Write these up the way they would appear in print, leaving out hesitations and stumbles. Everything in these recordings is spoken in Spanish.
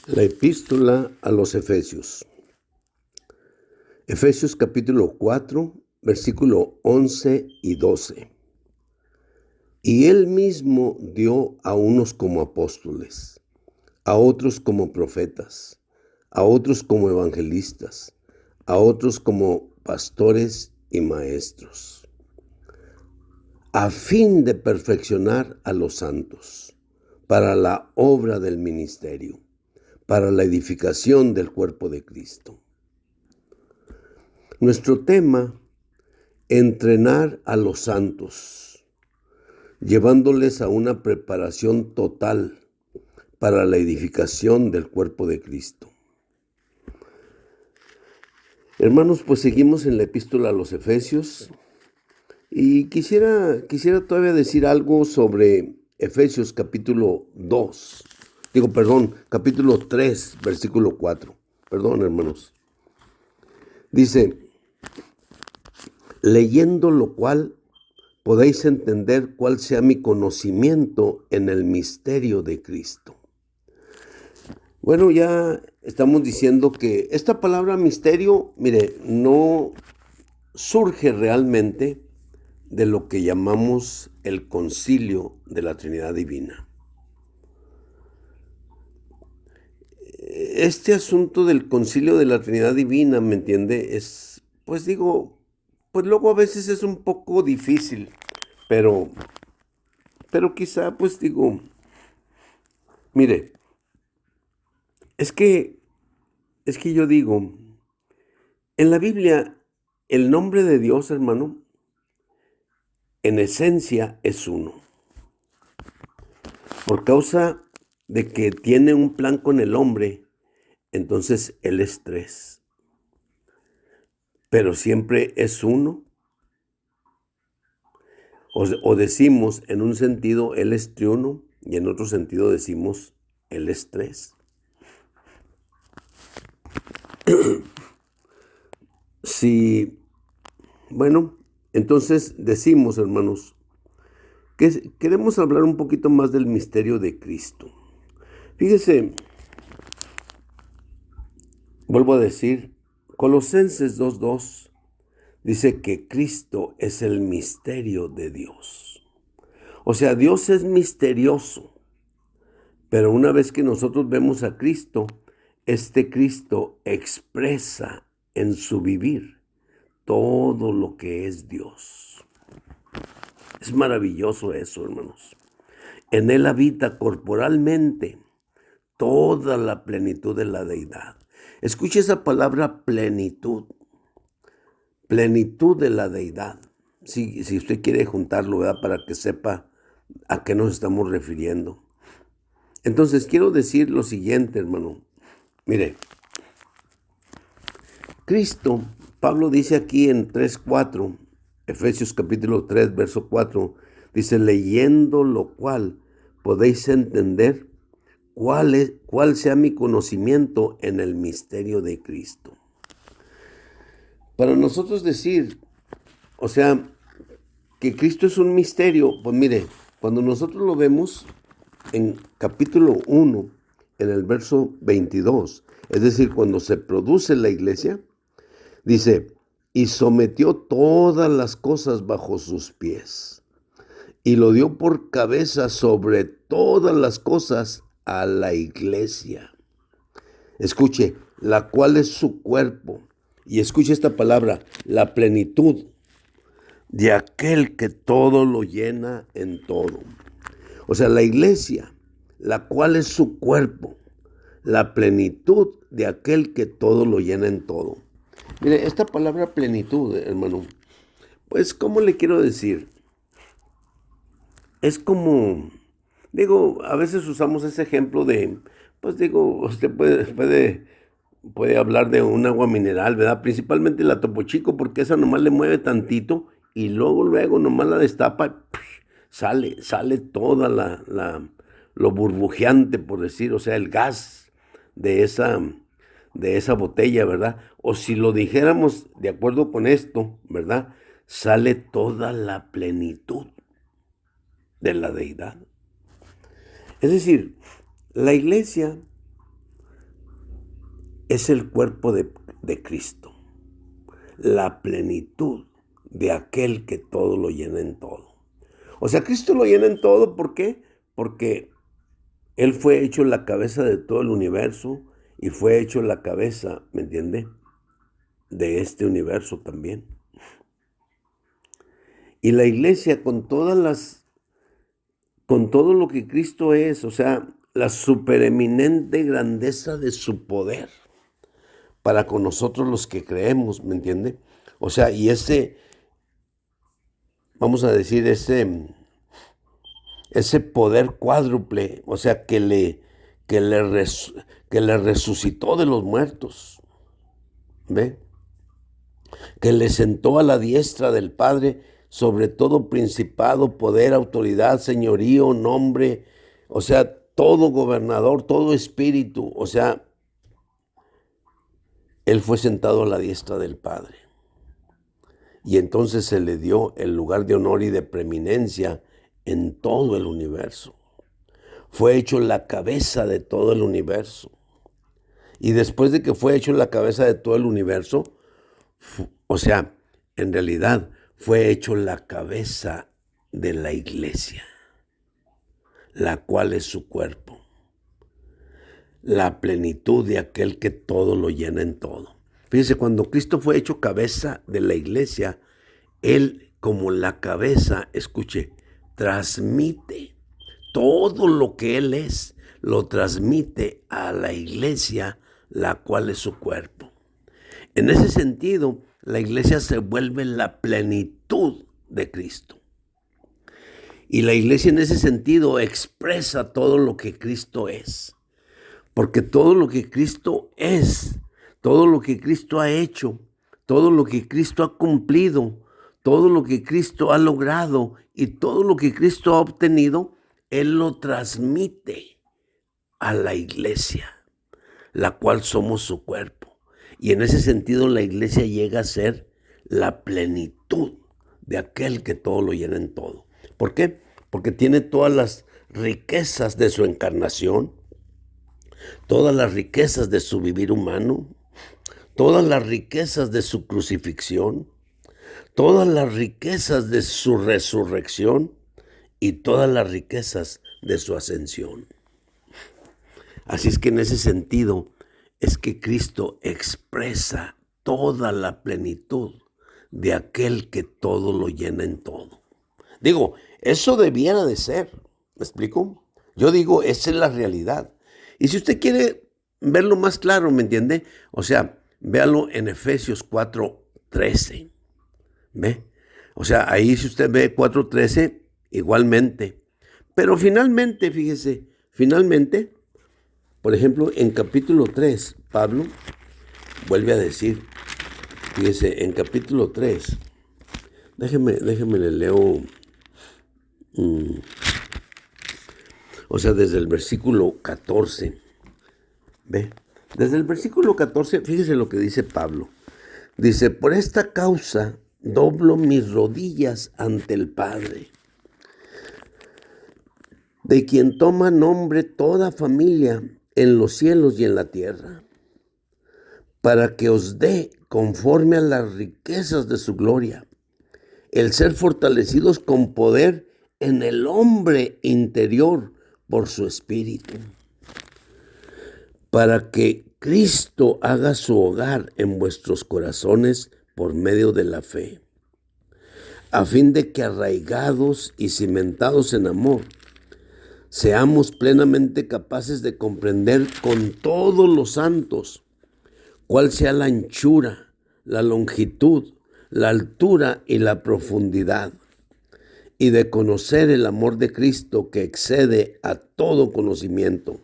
La epístola a los Efesios. Efesios capítulo 4, versículo 11 y 12. Y él mismo dio a unos como apóstoles, a otros como profetas, a otros como evangelistas, a otros como pastores y maestros, a fin de perfeccionar a los santos, para la obra del ministerio, para la edificación del cuerpo de Cristo. Nuestro tema, entrenar a los santos, llevándoles a una preparación total para la edificación del cuerpo de Cristo. Hermanos, pues seguimos en la epístola a los Efesios y quisiera todavía decir algo sobre Efesios capítulo 3, versículo 4. Perdón, hermanos. Dice: leyendo lo cual podéis entender cuál sea mi conocimiento en el misterio de Cristo. Bueno, ya estamos diciendo que esta palabra misterio, mire, no surge realmente de lo que llamamos el concilio de la Trinidad Divina. Este asunto del concilio de la Trinidad Divina, ¿me entiende? Pues luego a veces es un poco difícil, pero quizá, mire, es que yo digo, en la Biblia, el nombre de Dios, hermano, en esencia es uno. Por causa de que tiene un plan con el hombre, entonces Él es tres. Pero siempre es uno. O decimos, en un sentido, Él es triuno, y en otro sentido decimos, Él es tres. Sí, bueno, entonces decimos, hermanos, que queremos hablar un poquito más del misterio de Cristo. Fíjese, vuelvo a decir, Colosenses 2:2 dice que Cristo es el misterio de Dios. O sea, Dios es misterioso, pero una vez que nosotros vemos a Cristo, este Cristo expresa en su vivir todo lo que es Dios. Es maravilloso eso, hermanos. En Él habita corporalmente toda la plenitud de la deidad. Escuche esa palabra plenitud. Plenitud de la deidad. Si usted quiere juntarlo, ¿verdad? Para que sepa a qué nos estamos refiriendo. Entonces, quiero decir lo siguiente, hermano. Mire, Cristo, Pablo dice aquí en 3:4, Efesios capítulo 3, verso 4, dice: leyendo lo cual podéis entender cuál sea mi conocimiento en el misterio de Cristo. Para nosotros decir, o sea, que Cristo es un misterio, pues mire, cuando nosotros lo vemos en capítulo 1, en el verso 22, es decir, cuando se produce la iglesia, dice: y sometió todas las cosas bajo sus pies, y lo dio por cabeza sobre todas las cosas a la iglesia. Escuche, la cual es su cuerpo. Y escuche esta palabra, la plenitud de aquel que todo lo llena en todo. O sea, la iglesia, la cual es su cuerpo, la plenitud de aquel que todo lo llena en todo. Mire, esta palabra plenitud, hermano, pues, ¿cómo le quiero decir? Es como, a veces usamos ese ejemplo de, usted puede hablar de un agua mineral, ¿verdad? Principalmente la Topo Chico, porque esa nomás le mueve tantito y luego nomás la destapa y sale toda lo burbujeante, por decir, o sea, el gas de esa botella, ¿verdad? O si lo dijéramos de acuerdo con esto, ¿verdad? Sale toda la plenitud de la deidad. Es decir, la iglesia es el cuerpo de Cristo, la plenitud de aquel que todo lo llena en todo. O sea, Cristo lo llena en todo, ¿por qué? Porque Él fue hecho la cabeza de todo el universo y fue hecho la cabeza, ¿me entiende?, de este universo también. Y la iglesia con todo lo que Cristo es, o sea, la supereminente grandeza de su poder para con nosotros los que creemos, ¿me entiende? O sea, y vamos a decir, ese poder cuádruple, o sea, que le resucitó de los muertos, ¿ve? Que le sentó a la diestra del Padre sobre todo principado, poder, autoridad, señorío, nombre, o sea, todo gobernador, todo espíritu, o sea, Él fue sentado a la diestra del Padre. Y entonces se le dio el lugar de honor y de preeminencia en todo el universo. Fue hecho la cabeza de todo el universo. Y después de que fue hecho la cabeza de todo el universo, o sea, en realidad fue hecho la cabeza de la iglesia, la cual es su cuerpo, la plenitud de aquel que todo lo llena en todo. Fíjense, cuando Cristo fue hecho cabeza de la iglesia, Él como la cabeza, escuche, transmite todo lo que Él es, lo transmite a la iglesia, la cual es su cuerpo. En ese sentido, la iglesia se vuelve la plenitud de Cristo. Y la iglesia en ese sentido expresa todo lo que Cristo es. Porque todo lo que Cristo es, todo lo que Cristo ha hecho, todo lo que Cristo ha cumplido, todo lo que Cristo ha logrado y todo lo que Cristo ha obtenido, Él lo transmite a la iglesia, la cual somos su cuerpo. Y en ese sentido la iglesia llega a ser la plenitud de aquel que todo lo llena en todo. ¿Por qué? Porque tiene todas las riquezas de su encarnación, todas las riquezas de su vivir humano, todas las riquezas de su crucifixión, todas las riquezas de su resurrección y todas las riquezas de su ascensión. Así es que en ese sentido es que Cristo expresa toda la plenitud de aquel que todo lo llena en todo. Digo, eso debiera de ser, ¿me explico? Yo digo, esa es la realidad. Y si usted quiere verlo más claro, ¿me entiende? O sea, véalo en Efesios 4:13, ¿ve? O sea, ahí si usted ve 4:13, igualmente. Pero finalmente, fíjese, por ejemplo, en capítulo 3, Pablo vuelve a decir, fíjese, en capítulo 3, déjeme le leo, o sea, desde el versículo 14, ¿ve? Desde el versículo 14, fíjese lo que dice Pablo. Dice, por esta causa doblo mis rodillas ante el Padre, de quien toma nombre toda familia en los cielos y en la tierra, para que os dé, conforme a las riquezas de su gloria, el ser fortalecidos con poder en el hombre interior por su espíritu, para que Cristo haga su hogar en vuestros corazones por medio de la fe, a fin de que arraigados y cimentados en amor, seamos plenamente capaces de comprender con todos los santos cuál sea la anchura, la longitud, la altura y la profundidad, y de conocer el amor de Cristo que excede a todo conocimiento.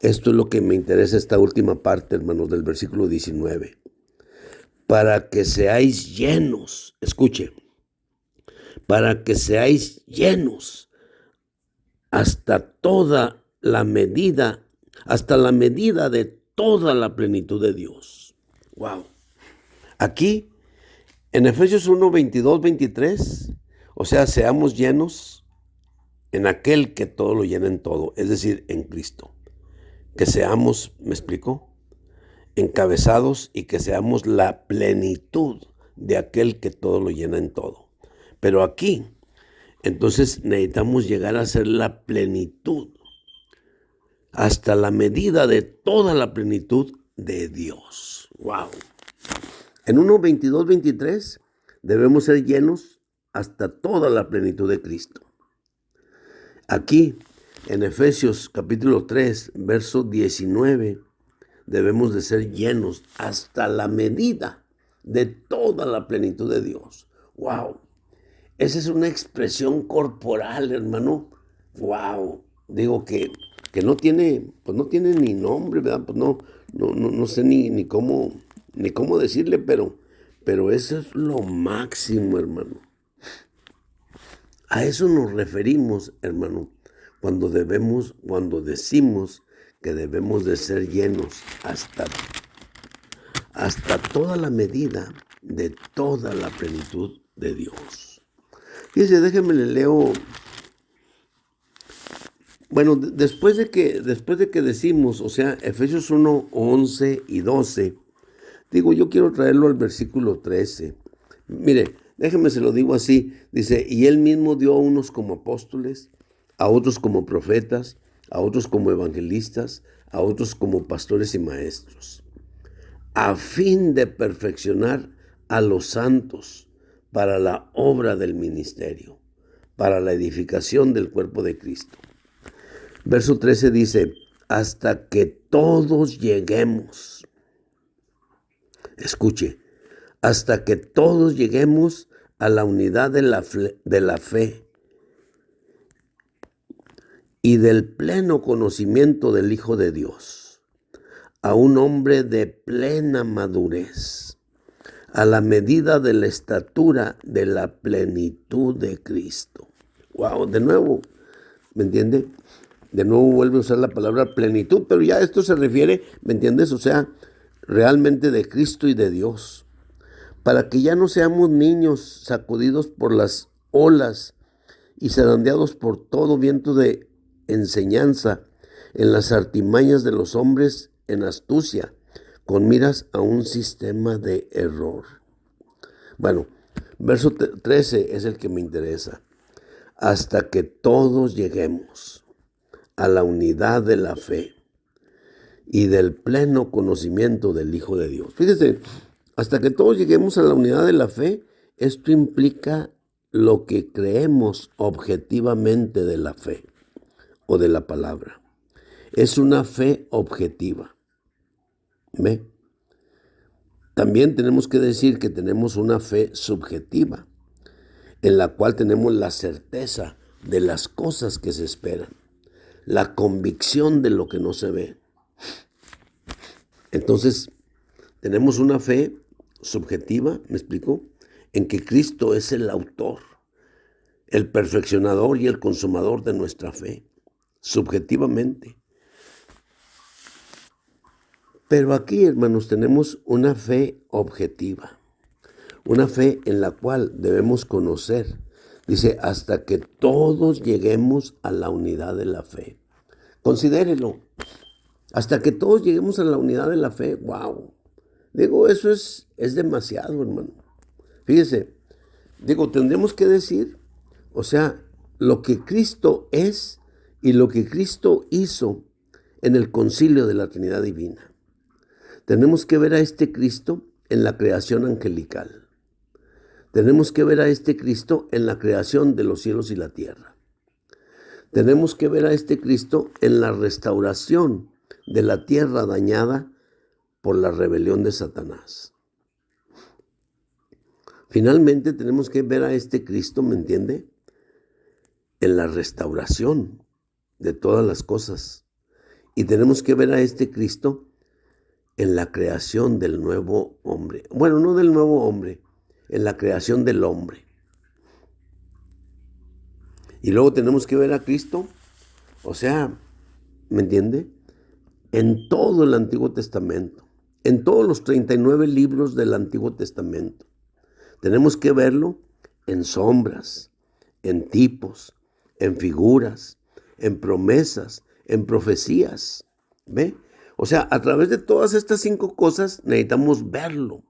Esto es lo que me interesa, esta última parte, hermanos, del versículo 19. Para que seáis llenos, escuche, para que seáis llenos hasta la medida de toda la plenitud de Dios. Wow. Aquí, en Efesios 1, 22, 23, o sea, seamos llenos en aquel que todo lo llena en todo, es decir, en Cristo. Que seamos, ¿me explico? encabezados y que seamos la plenitud de aquel que todo lo llena en todo. Pero aquí, entonces necesitamos llegar a ser la plenitud, hasta la medida de toda la plenitud de Dios. ¡Wow! En 1:22-23 debemos ser llenos hasta toda la plenitud de Cristo. Aquí, en Efesios capítulo 3, verso 19, debemos de ser llenos hasta la medida de toda la plenitud de Dios. ¡Wow! Esa es una expresión corporal, hermano. ¡Wow! Digo que no tiene, pues no tiene ni nombre, ¿verdad? Pues no sé ni cómo decirle, pero eso es lo máximo, hermano. A eso nos referimos, hermano, cuando decimos que debemos de ser llenos hasta toda la medida de toda la plenitud de Dios. Fíjense, déjenme le leo. Bueno, después de que decimos, o sea, Efesios 1, 11 y 12, digo, yo quiero traerlo al versículo 13. Mire, déjeme se lo digo así. Dice, y él mismo dio a unos como apóstoles, a otros como profetas, a otros como evangelistas, a otros como pastores y maestros, a fin de perfeccionar a los santos para la obra del ministerio, para la edificación del cuerpo de Cristo. Verso 13 dice, hasta que todos lleguemos. Escuche, hasta que todos lleguemos a la unidad de la fe y del pleno conocimiento del Hijo de Dios, a un hombre de plena madurez, a la medida de la estatura de la plenitud de Cristo. Wow, de nuevo, ¿me entiende? De nuevo vuelve a usar la palabra plenitud, pero ya esto se refiere, ¿me entiendes? O sea, realmente de Cristo y de Dios, para que ya no seamos niños sacudidos por las olas y zarandeados por todo viento de enseñanza en las artimañas de los hombres en astucia, con miras a un sistema de error. Bueno, verso 13 es el que me interesa. Hasta que todos lleguemos a la unidad de la fe y del pleno conocimiento del Hijo de Dios. Fíjese, hasta que todos lleguemos a la unidad de la fe, esto implica lo que creemos objetivamente de la fe o de la palabra. Es una fe objetiva. ¿Ve? También tenemos que decir que tenemos una fe subjetiva, en la cual tenemos la certeza de las cosas que se esperan, la convicción de lo que no se ve. Entonces, tenemos una fe subjetiva, ¿me explico? En que Cristo es el autor, el perfeccionador y el consumador de nuestra fe, subjetivamente. Pero aquí, hermanos, tenemos una fe objetiva, una fe en la cual debemos conocer. Dice, hasta que todos lleguemos a la unidad de la fe. Considérelo. Hasta que todos lleguemos a la unidad de la fe. ¡Wow! Digo, eso es demasiado, hermano. Fíjese, digo, tendremos que decir, o sea, lo que Cristo es y lo que Cristo hizo en el concilio de la Trinidad Divina. Tenemos que ver a este Cristo en la creación angelical. Tenemos que ver a este Cristo en la creación de los cielos y la tierra. Tenemos que ver a este Cristo en la restauración de la tierra dañada por la rebelión de Satanás. Finalmente tenemos que ver a este Cristo, ¿me entiende? En la restauración de todas las cosas. Y tenemos que ver a este Cristo en la creación del nuevo hombre. Bueno, no del nuevo hombre, en la creación del hombre. Y luego tenemos que ver a Cristo, o sea, ¿me entiende? En todo el Antiguo Testamento, en todos los 39 libros del Antiguo Testamento. Tenemos que verlo en sombras, en tipos, en figuras, en promesas, en profecías. ¿Ve? O sea, a través de todas estas 5 cosas necesitamos verlo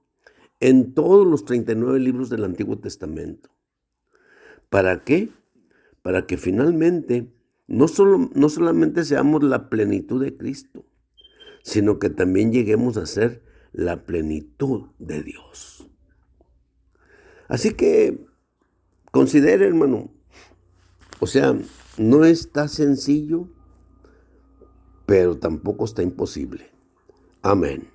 en todos los 39 libros del Antiguo Testamento. ¿Para qué? Para que finalmente no solamente seamos la plenitud de Cristo, sino que también lleguemos a ser la plenitud de Dios. Así que considere, hermano, o sea, no está sencillo, pero tampoco está imposible. Amén.